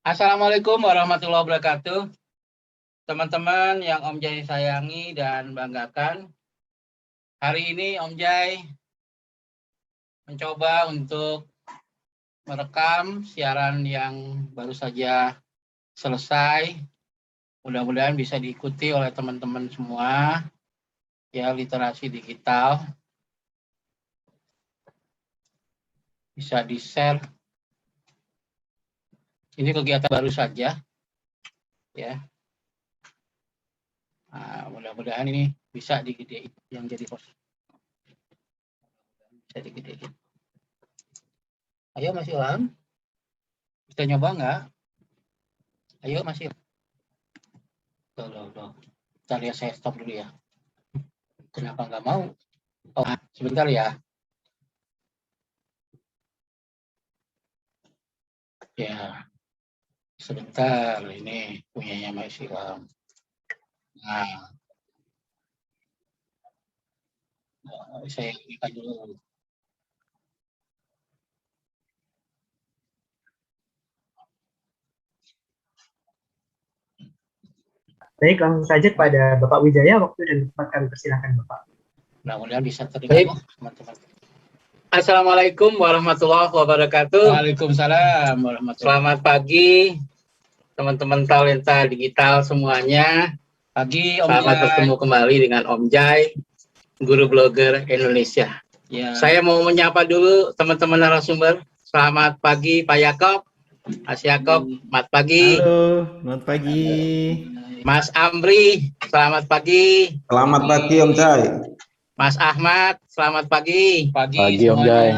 Assalamualaikum warahmatullahi wabarakatuh. Teman-teman yang Om Jai sayangi dan banggakan. Hari ini Om Jai mencoba untuk merekam siaran yang baru saja selesai. Mudah-mudahan bisa diikuti oleh teman-teman semua. Ya, literasi digital. Bisa di-share. Ini kegiatan baru saja. Ya. Nah, mudah-mudahan ini bisa digedein yang jadi host. Bisa digedein. Ayo Mas Ilham. Bisa nyoba nggak? Ayo Mas Ilham. Tuh. Bentar ya, saya stop dulu ya. Kenapa nggak mau? Oh, sebentar ya. Ya, sebentar. Ini punyanya Mas Ilham. Nah, saya buka dulu. Baik, langsung saja kepada Bapak Wijaya, waktu dan tempat kami persilakan Bapak. Mudah-mudahan bisa terdengar, teman-teman. Assalamualaikum warahmatullahi wabarakatuh. Waalaikumsalam warahmatullahi wabarakatuh. Selamat pagi, teman-teman talenta digital semuanya. Pagi, Om Selamat bertemu kembali dengan Om Jai, guru blogger Indonesia. Ya. Saya mau menyapa dulu teman-teman narasumber. Selamat pagi Pak Yakob. Mas Yakob, selamat pagi. Halo, selamat pagi. Mas Amri, selamat pagi. Selamat pagi Om Jai. Mas Ahmad, selamat pagi. Pagi Om Jai.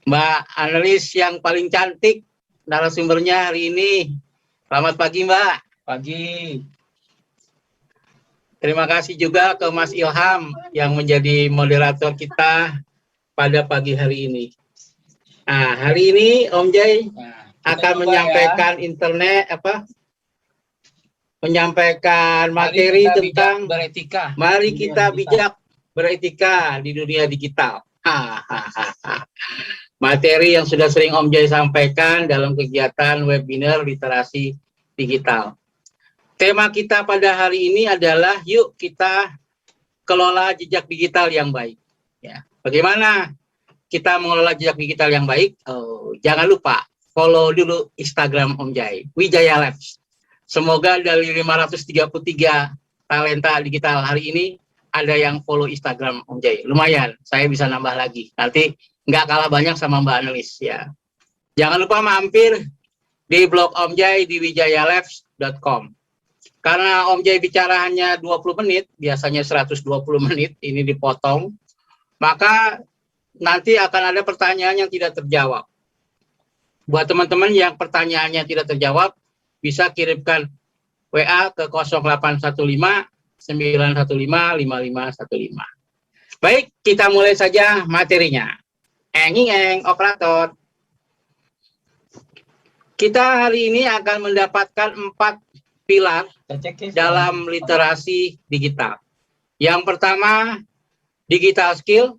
Mbak analis yang paling cantik narasumbernya hari ini. Selamat pagi Mbak. Pagi. Terima kasih juga ke Mas Ilham yang menjadi moderator kita pada pagi hari ini. Nah, hari ini Om Jai akan menyampaikan menyampaikan materi tentang beretika. Mari kita bijak beretika di dunia digital. Materi yang sudah sering Om Jai sampaikan dalam kegiatan webinar literasi digital. Tema kita pada hari ini adalah yuk kita kelola jejak digital yang baik. Ya. Bagaimana kita mengelola jejak digital yang baik? Oh, jangan lupa follow dulu Instagram Om Jai, Wijaya Labs. Semoga dari 533 talenta digital hari ini ada yang follow Instagram Om Jai. Lumayan, saya bisa nambah lagi. Nanti nggak kalah banyak sama Mbak Analis ya. Jangan lupa mampir di blog Om Jai di wijayalabs.com. Karena Om Jai bicara hanya 20 menit, biasanya 120 menit, ini dipotong, maka nanti akan ada pertanyaan yang tidak terjawab. Buat teman-teman yang pertanyaannya tidak terjawab, bisa kirimkan WA ke 0815 915 5515. Baik, kita mulai saja materinya. Operator. Kita hari ini akan mendapatkan 4 pilar dalam literasi digital. Yang pertama, digital skill.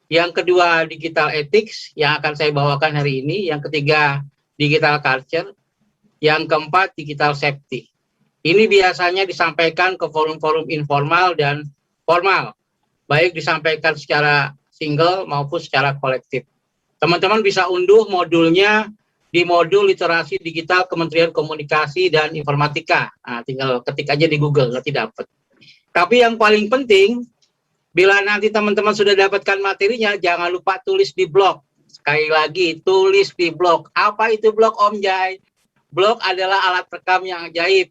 Yang kedua, digital ethics yang akan saya bawakan hari ini. Yang ketiga, digital culture. Yang keempat, digital safety. Ini biasanya disampaikan ke forum-forum informal dan formal. Baik disampaikan secara single maupun secara kolektif. Teman-teman bisa unduh modulnya di modul literasi digital Kementerian Komunikasi dan Informatika. Nah, tinggal ketik aja di Google, nanti dapat. Tapi yang paling penting, bila nanti teman-teman sudah dapatkan materinya, jangan lupa tulis di blog. Sekali lagi, tulis di blog. Apa itu blog Om Jai? Blog adalah alat rekam yang ajaib,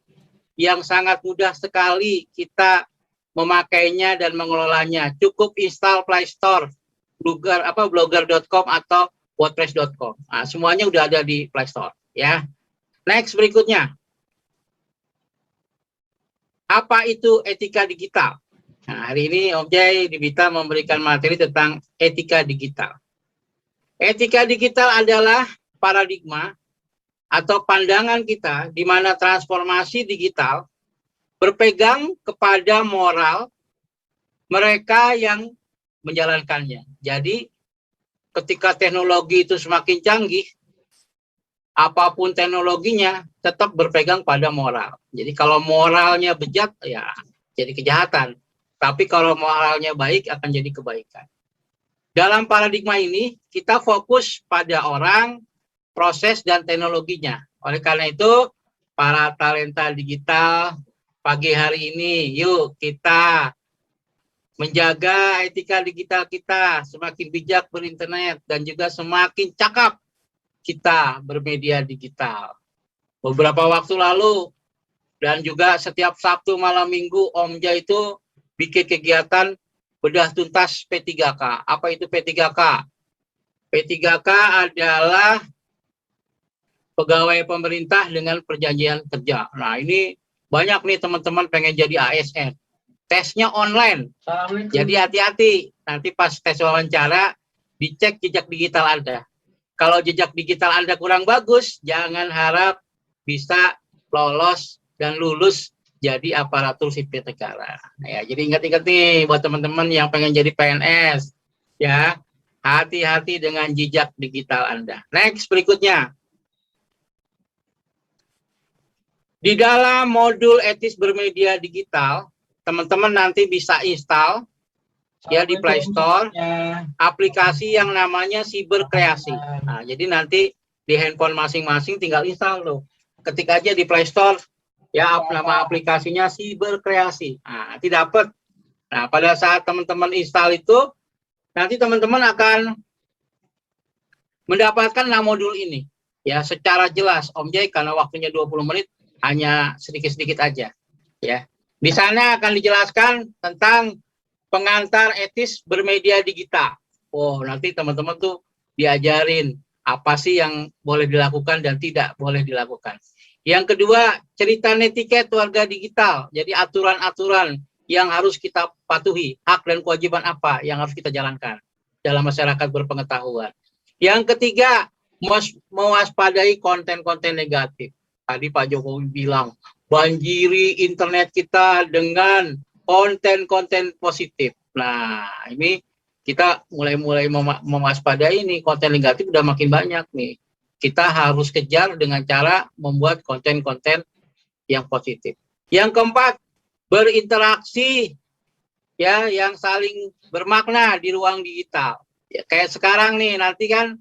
yang sangat mudah sekali kita memakainya dan mengelolanya. Cukup install Play Store, blogger.com atau wordpress.com. Nah, semuanya udah ada di Play Store. Ya. Next, berikutnya. Apa itu etika digital? Nah, hari ini Om Jai diminta memberikan materi tentang etika digital. Etika digital adalah paradigma atau pandangan kita di mana transformasi digital berpegang kepada moral mereka yang menjalankannya. Jadi ketika teknologi itu semakin canggih, apapun teknologinya tetap berpegang pada moral. Jadi kalau moralnya bejat ya jadi kejahatan. Tapi kalau moralnya baik akan jadi kebaikan. Dalam paradigma ini kita fokus pada orang, proses dan teknologinya. Oleh karena itu para talenta digital pagi hari ini yuk kita menjaga etika digital kita, semakin bijak berinternet dan juga semakin cakap kita bermedia digital. Beberapa waktu lalu dan juga setiap Sabtu malam Minggu Om Jai itu bikin kegiatan bedah tuntas P3K. Apa itu P3K? P3K adalah pegawai pemerintah dengan perjanjian kerja. Nah ini banyak nih teman-teman pengen jadi ASN. Tesnya online. Jadi hati-hati. Nanti pas tes wawancara dicek jejak digital Anda. Kalau jejak digital Anda kurang bagus, jangan harap bisa lolos dan lulus jadi aparatur sipil negara. Ya, jadi ingat-ingat nih buat teman-teman yang pengen jadi PNS, ya hati-hati dengan jejak digital Anda. Next berikutnya. Di dalam modul etis bermedia digital, teman-teman nanti bisa install ya di Play Store aplikasi yang namanya Siberkreasi. Nah, jadi nanti di handphone masing-masing tinggal install loh. Ketik aja di Play Store ya nama aplikasinya Siberkreasi. Nah, nanti dapat. Nah, pada saat teman-teman install itu nanti teman-teman akan mendapatkan modul ini ya secara jelas. Om Jai karena waktunya 20 menit hanya sedikit-sedikit aja ya. Di sana akan dijelaskan tentang pengantar etis bermedia digital. Oh, nanti teman-teman tuh diajarin apa sih yang boleh dilakukan dan tidak boleh dilakukan. Yang kedua, cerita netiquette warga digital. Jadi aturan-aturan yang harus kita patuhi, hak dan kewajiban apa yang harus kita jalankan dalam masyarakat berpengetahuan. Yang ketiga, mewaspadai konten-konten negatif. Tadi Pak Jokowi bilang, banjiri internet kita dengan konten-konten positif. Nah, ini kita mulai mewaspadai nih konten negatif udah makin banyak nih. Kita harus kejar dengan cara membuat konten-konten yang positif. Yang keempat, berinteraksi ya yang saling bermakna di ruang digital. Ya, kayak sekarang nih, nanti kan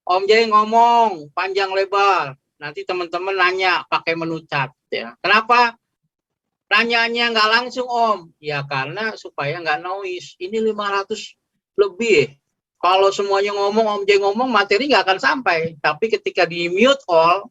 Om Jai ngomong panjang lebar. Nanti teman-teman nanya pakai menu chat ya. Kenapa? Nanyanya nggak langsung Om. Ya karena supaya nggak noise. Ini 500 lebih. Kalau semuanya ngomong, Om Jai ngomong, materi nggak akan sampai. Tapi ketika di mute all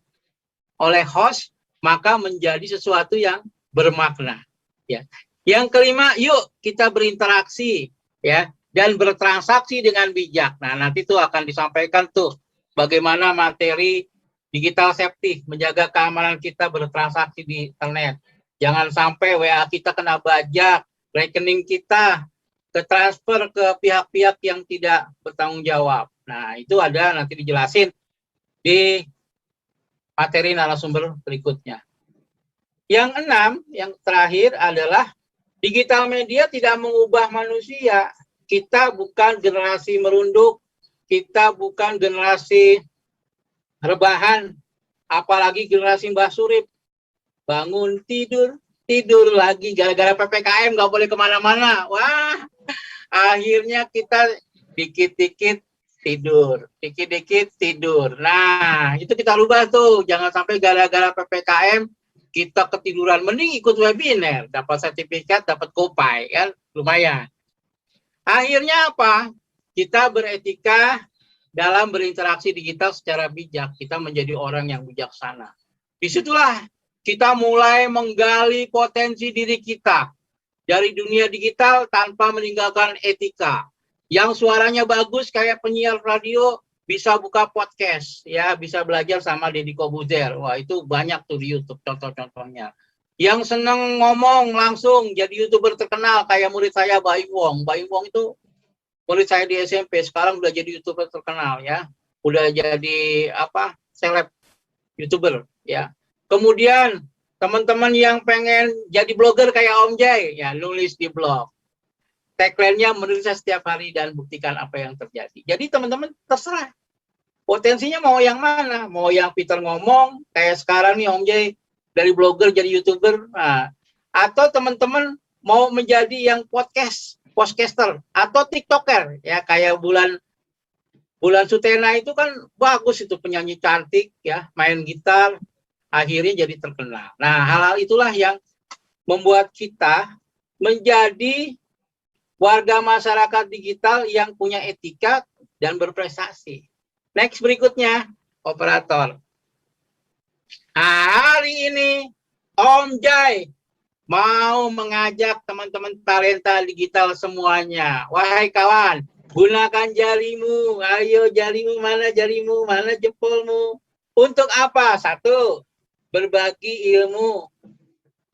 oleh host, maka menjadi sesuatu yang bermakna. Ya. Yang kelima, yuk kita berinteraksi ya dan bertransaksi dengan bijak. Nah nanti tuh akan disampaikan tuh bagaimana materi digital safety, menjaga keamanan kita bertransaksi di internet. Jangan sampai WA kita kena bajak, rekening kita transfer ke pihak-pihak yang tidak bertanggung jawab. Nah, itu ada nanti dijelasin di materi narasumber berikutnya. Yang enam, yang terakhir adalah digital media tidak mengubah manusia. Kita bukan generasi merunduk, kita bukan generasi rebahan, apalagi generasi Mbah Surip. Bangun tidur, tidur lagi gara-gara PPKM nggak boleh kemana-mana. Wah, akhirnya kita dikit-dikit tidur, dikit-dikit tidur. Nah, itu kita rubah tuh. Jangan sampai gara-gara PPKM kita ketiduran. Mending ikut webinar, dapat sertifikat, dapat kopay, kan lumayan. Akhirnya apa? Kita beretika dalam berinteraksi digital secara bijak. Kita menjadi orang yang bijaksana. Disitulah kita mulai menggali potensi diri kita dari dunia digital tanpa meninggalkan etika. Yang suaranya bagus kayak penyiar radio bisa buka podcast, ya bisa belajar sama Deddy Kobuzer. Wah itu banyak tuh di YouTube contoh-contohnya. Yang seneng ngomong langsung jadi YouTuber terkenal kayak murid saya Baim Wong. Baim Wong itu murid saya di SMP, sekarang udah jadi YouTuber terkenal ya. Udah jadi apa? Seleb YouTuber ya. Kemudian teman-teman yang pengen jadi blogger kayak Om Jai ya nulis di blog. Tagline-nya menulis setiap hari dan buktikan apa yang terjadi. Jadi teman-teman terserah. Potensinya mau yang mana? Mau yang Peter ngomong, kayak sekarang nih Om Jay, dari blogger jadi YouTuber, nah, atau teman-teman mau menjadi yang podcaster, atau TikToker, ya kayak Bulan Sutena itu kan bagus itu, penyanyi cantik, ya main gitar, akhirnya jadi terkenal. Nah, hal-hal itulah yang membuat kita menjadi warga masyarakat digital yang punya etika dan berprestasi. Next berikutnya, operator. Nah, hari ini Om Jai mau mengajak teman-teman talenta digital semuanya. Wahai kawan, gunakan jarimu. Ayo jarimu, mana jempolmu. Untuk apa? Satu, berbagi ilmu,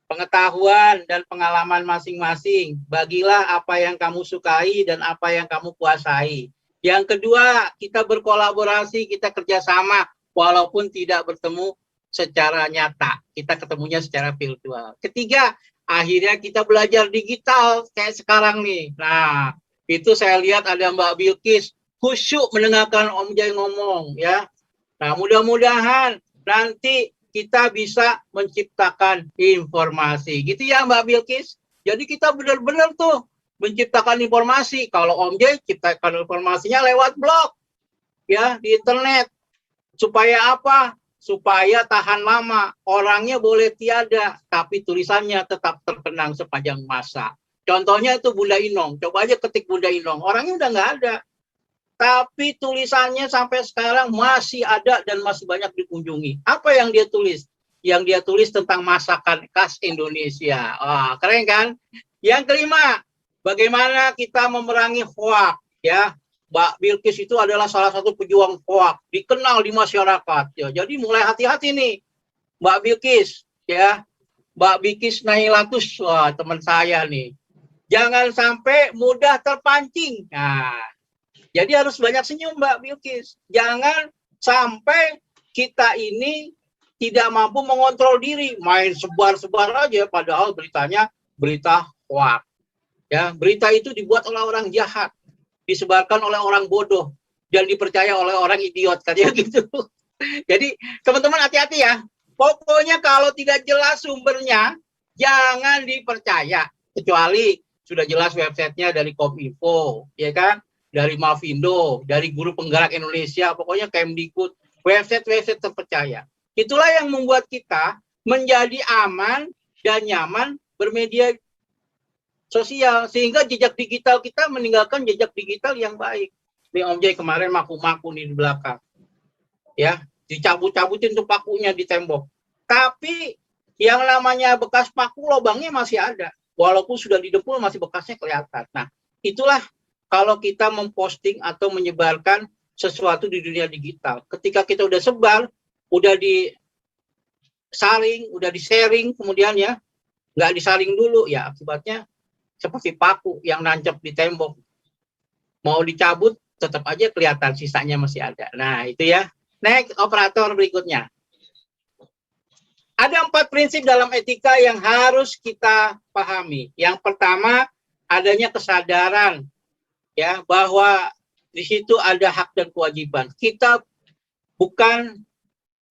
pengetahuan dan pengalaman masing-masing. Bagilah apa yang kamu sukai dan apa yang kamu kuasai. Yang kedua, kita berkolaborasi, kita kerjasama, walaupun tidak bertemu secara nyata. Kita ketemunya secara virtual. Ketiga, akhirnya kita belajar digital kayak sekarang nih. Nah, itu saya lihat ada Mbak Bilkis khusyuk mendengarkan Om Jai ngomong, ya. Nah, mudah-mudahan nanti kita bisa menciptakan informasi. Gitu ya Mbak Bilkis. Jadi kita benar-benar tuh menciptakan informasi. Kalau Om Jai ciptakan informasinya lewat blog, ya, di internet. Supaya apa? Supaya tahan lama. Orangnya boleh tiada, tapi tulisannya tetap terkenang sepanjang masa. Contohnya itu Bunda Inong. Coba aja ketik Bunda Inong. Orangnya udah nggak ada. Tapi tulisannya sampai sekarang masih ada dan masih banyak dikunjungi. Apa yang dia tulis? Yang dia tulis tentang masakan khas Indonesia. Wah, keren kan? Yang kelima, bagaimana kita memerangi hoak, ya. Mbak Bilkis itu adalah salah satu pejuang hoak, dikenal di masyarakat. Ya. Jadi mulai hati-hati nih, Mbak Bilkis, ya. Mbak Bilkis Nailatus, wah teman saya nih. Jangan sampai mudah terpancing. Nah, jadi harus banyak senyum Mbak Bilkis. Jangan sampai kita ini tidak mampu mengontrol diri, main sebar-sebar aja, padahal beritanya berita hoax. Ya, berita itu dibuat oleh orang jahat, disebarkan oleh orang bodoh, dan dipercaya oleh orang idiot, katanya gitu. Jadi teman-teman hati-hati ya. Pokoknya kalau tidak jelas sumbernya, jangan dipercaya. Kecuali sudah jelas websitenya dari Kominfo, ya kan? Dari Mavindo, dari Guru Penggerak Indonesia, pokoknya Kemdikbud, website-website terpercaya. Itulah yang membuat kita menjadi aman dan nyaman bermedia sosial, sehingga jejak digital kita meninggalkan jejak digital yang baik. Nih Om Jai kemarin maku-maku nih di belakang, ya, dicabut-cabutin tuh pakunya di tembok. Tapi yang namanya bekas paku lubangnya masih ada, walaupun sudah didempul masih bekasnya kelihatan. Nah, itulah kalau kita memposting atau menyebarkan sesuatu di dunia digital. Ketika kita udah sebar, udah disaring, udah di-sharing, kemudian ya, nggak disaring dulu, ya akibatnya seperti paku yang nancap di tembok. Mau dicabut, tetap aja kelihatan sisanya masih ada. Nah, itu ya. Next, operator berikutnya. Ada 4 prinsip dalam etika yang harus kita pahami. Yang pertama, adanya kesadaran, ya, bahwa di situ ada hak dan kewajiban. Kita bukan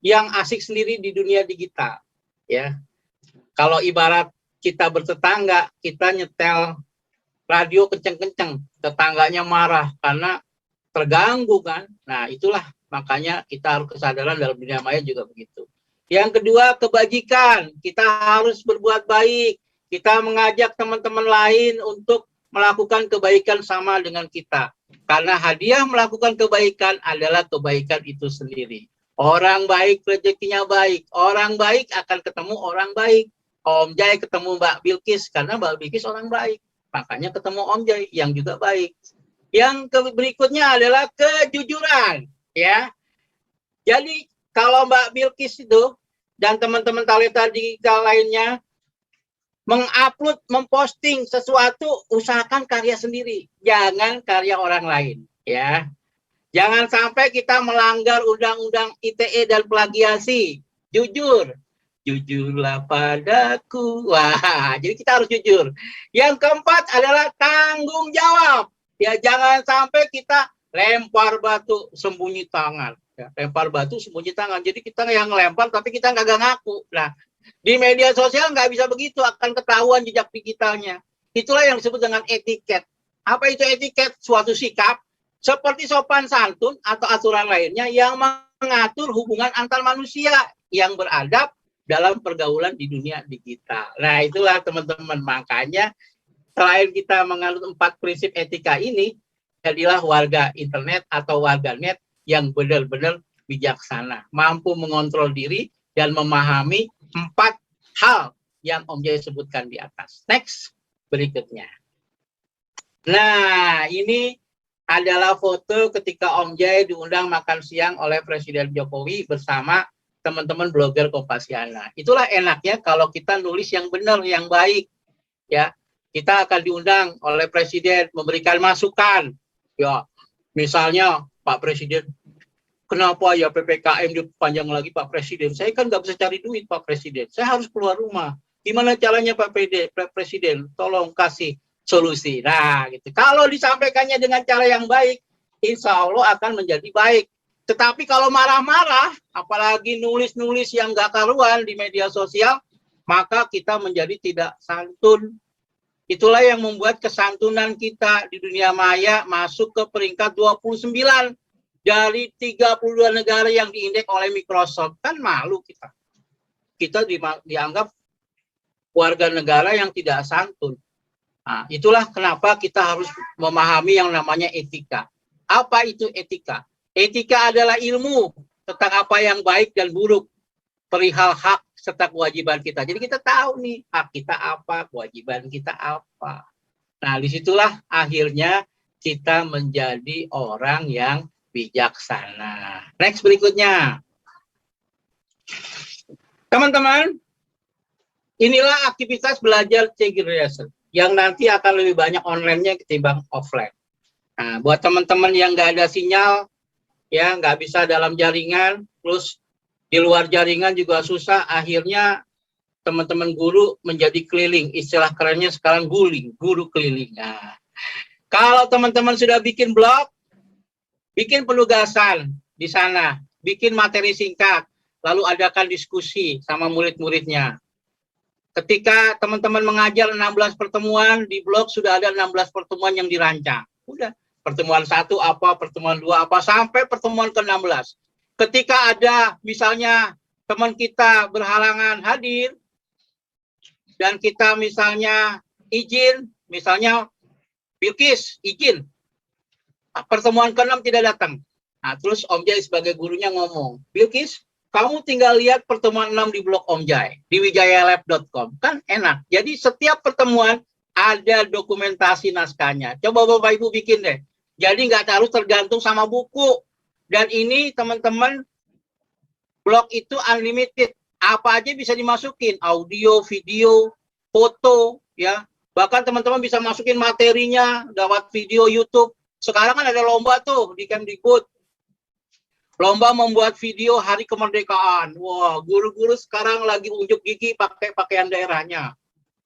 yang asik sendiri di dunia digital, ya. Kalau ibarat kita bertetangga, kita nyetel radio kenceng-kenceng, tetangganya marah karena terganggu kan. Nah, itulah makanya kita harus kesadaran dalam dunia maya juga begitu. Yang kedua, kebajikan. Kita harus berbuat baik. Kita mengajak teman-teman lain untuk melakukan kebaikan sama dengan kita. Karena hadiah melakukan kebaikan adalah kebaikan itu sendiri. Orang baik rezekinya baik. Orang baik akan ketemu orang baik. Om Jai ketemu Mbak Bilkis karena Mbak Bilkis orang baik. Makanya ketemu Om Jai yang juga baik. Yang berikutnya adalah kejujuran, ya. Jadi kalau Mbak Bilkis itu dan teman-teman talenta digital lainnya mengupload, memposting sesuatu, usahakan karya sendiri, jangan karya orang lain, ya. Jangan sampai kita melanggar undang-undang ITE dan plagiasi. Jujur, jujurlah padaku. Wah, jadi kita harus jujur. Yang keempat adalah tanggung jawab. Ya, jangan sampai kita lempar batu sembunyi tangan. Ya, lempar batu sembunyi tangan. Jadi kita yang ngelempar tapi kita nggak ngaku. Nah, di media sosial nggak bisa begitu, akan ketahuan jejak digitalnya. Itulah yang disebut dengan etiket. Apa itu etiket? Suatu sikap seperti sopan santun atau aturan lainnya yang mengatur hubungan antar manusia yang beradab dalam pergaulan di dunia digital. Nah, itulah teman-teman. Makanya selain kita menganut 4 prinsip etika ini, jadilah warga internet atau warga net yang benar-benar bijaksana, mampu mengontrol diri dan memahami 4 hal yang Om Jai sebutkan di atas. Next, berikutnya. Nah, ini adalah foto ketika Om Jai diundang makan siang oleh Presiden Jokowi bersama teman-teman blogger Kompasiana. Itulah enaknya kalau kita nulis yang benar, yang baik. Ya, kita akan diundang oleh Presiden memberikan masukan. Ya, misalnya Pak Presiden, kenapa ya PPKM dipanjang lagi Pak Presiden? Saya kan nggak bisa cari duit Pak Presiden. Saya harus keluar rumah. Gimana caranya Pak Presiden? Tolong kasih solusi. Nah, gitu. Kalau disampaikannya dengan cara yang baik, insya Allah akan menjadi baik. Tetapi kalau marah-marah, apalagi nulis-nulis yang nggak karuan di media sosial, maka kita menjadi tidak santun. Itulah yang membuat kesantunan kita di dunia maya masuk ke peringkat 29 dari 32 negara yang diindeks oleh Microsoft. Kan malu kita. Kita dianggap warga negara yang tidak santun. Nah, itulah kenapa kita harus memahami yang namanya etika. Apa itu etika? Etika adalah ilmu tentang apa yang baik dan buruk, perihal hak serta kewajiban kita. Jadi kita tahu nih, hak kita apa, kewajiban kita apa. Nah, disitulah akhirnya kita menjadi orang yang bijaksana. Next, berikutnya. Teman-teman, inilah aktivitas belajar C-Generation yang nanti akan lebih banyak online-nya ketimbang offline. Nah, buat teman-teman yang nggak ada sinyal, ya nggak bisa dalam jaringan, terus di luar jaringan juga susah, akhirnya teman-teman guru menjadi keliling. Istilah kerennya sekarang guling, guru keliling. Nah, kalau teman-teman sudah bikin blog, bikin penugasan di sana, bikin materi singkat, lalu adakan diskusi sama murid-muridnya. Ketika teman-teman mengajar 16 pertemuan, di blog sudah ada 16 pertemuan yang dirancang. Udah, pertemuan 1 apa, pertemuan 2 apa, sampai pertemuan ke-16. Ketika ada misalnya teman kita berhalangan hadir dan kita misalnya izin, misalnya Bilkis izin, pertemuan ke-6 tidak datang. Nah, terus Om Jai sebagai gurunya ngomong, Bilkis, kamu tinggal lihat pertemuan 6 di blog Om Jai, di wijayalab.com. Kan enak. Jadi setiap pertemuan ada dokumentasi naskahnya. Coba Bapak Ibu bikin deh. Jadi nggak harus tergantung sama buku. Dan ini teman-teman, blog itu unlimited. Apa aja bisa dimasukin, audio, video, foto, ya. Bahkan teman-teman bisa masukin materinya lewat video YouTube. Sekarang kan ada lomba tuh di Kemdikbud. Lomba membuat video hari kemerdekaan. Wah, guru-guru sekarang lagi unjuk gigi pakai pakaian daerahnya.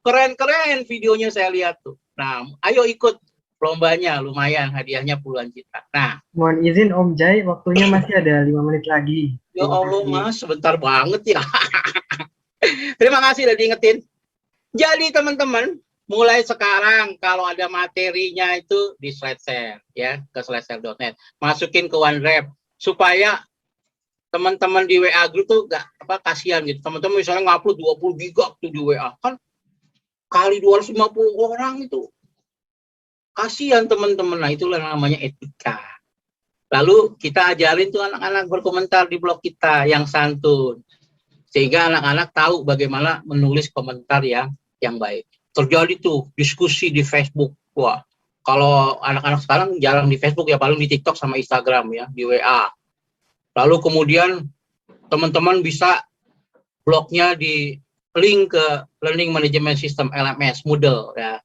Keren-keren videonya saya lihat tuh. Nah, ayo ikut lombanya, lumayan hadiahnya puluhan juta. Nah, Mohon izin Om Jai, waktunya masih ada 5 menit lagi. ya Allah Mas, sebentar banget ya. Terima kasih udah diingetin. Jadi teman-teman, mulai sekarang kalau ada materinya itu di SlideShare ya, ke slideshare.net. Masukin ke OneDrive supaya teman-teman di WA group tuh gak kasihan gitu. Teman-teman misalnya ngupload 20 giga tuh di WA, kan kali 250 orang itu. Kasihan teman-teman. Nah, itulah namanya etika. Lalu kita ajarin tuh anak-anak berkomentar di blog kita yang santun. Sehingga anak-anak tahu bagaimana menulis komentar yang baik. Terjadi tuh diskusi di Facebook. Wah, kalau anak-anak sekarang jarang di Facebook ya, paling di TikTok sama Instagram ya, di WA. Lalu kemudian teman-teman bisa blognya di link ke Learning Management System LMS, Moodle ya.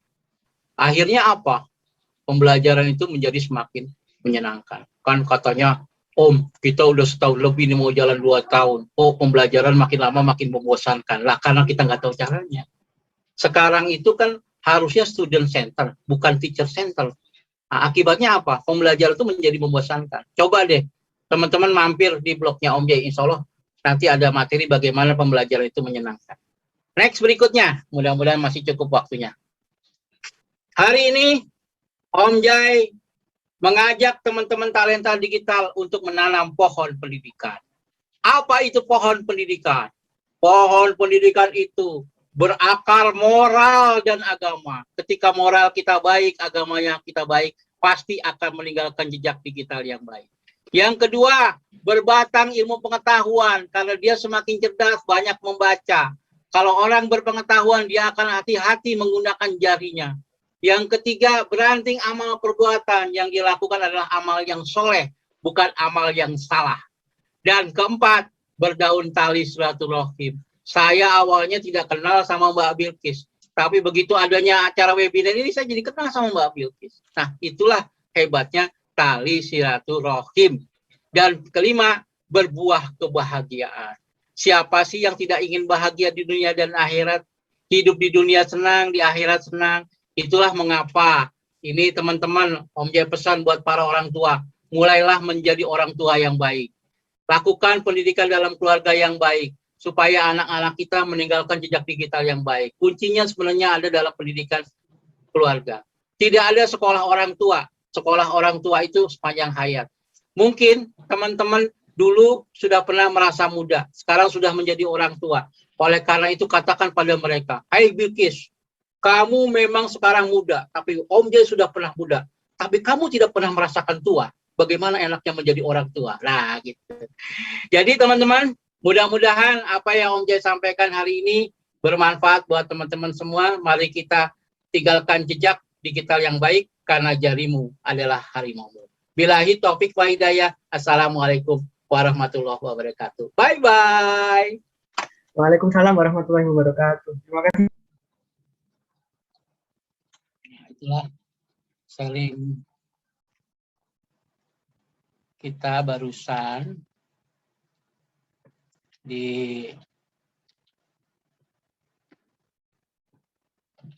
Akhirnya apa? Pembelajaran itu menjadi semakin menyenangkan. Kan katanya, Om, kita udah setahun lebih ini mau jalan 2 tahun. Oh, pembelajaran makin lama makin membosankan. Lah, karena kita nggak tahu caranya. Sekarang itu kan harusnya student center, bukan teacher center. Nah, akibatnya apa? Pembelajaran itu menjadi membosankan. Coba deh, teman-teman mampir di blognya Om Jai. Insya Allah nanti ada materi bagaimana pembelajaran itu menyenangkan. Next berikutnya, mudah-mudahan masih cukup waktunya. Hari ini Om Jai mengajak teman-teman talenta digital untuk menanam pohon pendidikan. Apa itu pohon pendidikan? Pohon pendidikan itu berakar moral dan agama. Ketika moral kita baik, agamanya kita baik, pasti akan meninggalkan jejak digital yang baik. Yang kedua, berbatang ilmu pengetahuan. Karena dia semakin cerdas, banyak membaca. Kalau orang berpengetahuan, dia akan hati-hati menggunakan jarinya. Yang ketiga, beranting amal perbuatan. Yang dilakukan adalah amal yang soleh, bukan amal yang salah. Dan keempat, berdaun tali silaturahim. Saya awalnya tidak kenal sama Mbak Bilkis. Tapi begitu adanya acara webinar ini, saya jadi kenal sama Mbak Bilkis. Nah, itulah hebatnya tali silaturahim. Dan kelima, berbuah kebahagiaan. Siapa sih yang tidak ingin bahagia di dunia dan akhirat? Hidup di dunia senang, di akhirat senang. Itulah mengapa ini teman-teman Om Jai pesan buat para orang tua. Mulailah menjadi orang tua yang baik. Lakukan pendidikan dalam keluarga yang baik. Supaya anak-anak kita meninggalkan jejak digital yang baik. Kuncinya sebenarnya ada dalam pendidikan keluarga. Tidak ada sekolah orang tua. Sekolah orang tua itu sepanjang hayat. Mungkin teman-teman dulu sudah pernah merasa muda, sekarang sudah menjadi orang tua. Oleh karena itu katakan pada mereka, hai Bilkis, kamu memang sekarang muda, tapi Om Jai sudah pernah muda. Tapi kamu tidak pernah merasakan tua. Bagaimana enaknya menjadi orang tua? Nah, gitu. Jadi teman-teman, mudah-mudahan apa yang Om Jai sampaikan hari ini bermanfaat buat teman-teman semua. Mari kita tinggalkan jejak digital yang baik, karena jarimu adalah harimaumu. Billahi taufik wa hidayah. Assalamualaikum warahmatullahi wabarakatuh. Bye-bye. Waalaikumsalam warahmatullahi wabarakatuh. Terima kasih. Itulah sharing kita barusan di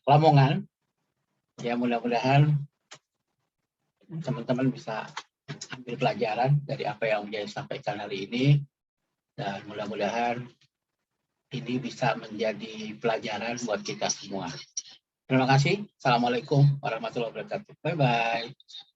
Lamongan. Ya, mudah-mudahan teman-teman bisa ambil pelajaran dari apa yang Om Jai sampaikan hari ini, dan mudah-mudahan ini bisa menjadi pelajaran buat kita semua. Terima kasih. Assalamualaikum warahmatullahi wabarakatuh. Bye-bye.